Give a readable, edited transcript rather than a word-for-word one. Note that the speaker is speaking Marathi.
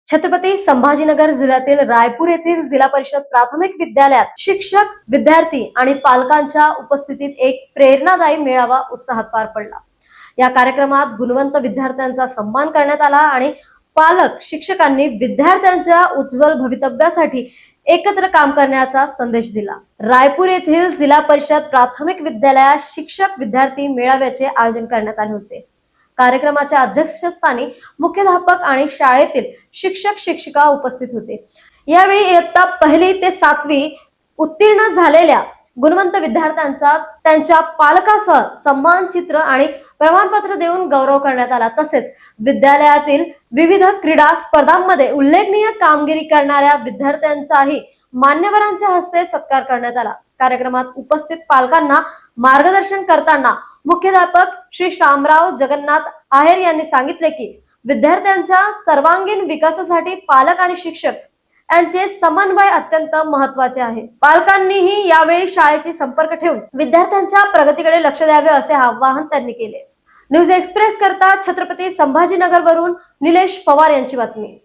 छत्रपती संभाजीनगर जिल्ह्यातील रायपूर येथील जिल्हा परिषद प्राथमिक विद्यालयात शिक्षक, विद्यार्थी आणि पालकांच्या उपस्थितीत एक प्रेरणादायी मेळावा उत्साहात पार पडला। या कार्यक्रमात गुणवंत विद्यार्थ्यांचा सन्मान करण्यात आला आणि पालक शिक्षकांनी विद्यार्थ्यांच्या उज्ज्वल भवितव्यासाठी एकत्र काम करण्याचा संदेश दिला। रायपूर येथील जिल्हा परिषद प्राथमिक विद्यालयात शिक्षक विद्यार्थी मेळाव्याचे आयोजन करण्यात आले होते। कार्यक्रमाच्या अध्यक्षस्थानी मुख्याध्यापक आणि शाळेतील शिक्षक शिक्षिका उपस्थित होते। यावेळी इयत्ता 1ली ते 7वी उत्तीर्ण झालेल्या गुणवंत विद्यार्थ्यांचा त्यांच्या पालकासह सन्मानचित्र आणि प्रमाणपत्र देऊन गौरव करण्यात आला। तसेच विद्यालयातील विविध क्रीडा स्पर्धांमध्ये उल्लेखनीय कामगिरी करणाऱ्या विद्यार्थ्यांचाही मान्यवरांच्या हस्ते सत्कार करण्यात आला। कार्यक्रमात उपस्थित पालकांना मार्गदर्शन करताना मुख्याध्यापक श्री शामराव जगन्नाथ आहेर यांनी सांगितले की विद्यार्थ्यांच्या सर्वांगीण विकासासाठी पालक आणि शिक्षक यांचे समन्वय अत्यंत महत्त्वाचे आहे। पालकांनीही यावेळी शाळेची संपर्क ठेवून विद्यार्थ्यांच्या प्रगतीकडे लक्ष द्यावे असे आवाहन त्यांनी केले। न्यूज एक्सप्रेस करता छत्रपती संभाजीनगर वरून निलेश पवार यांची बातमी।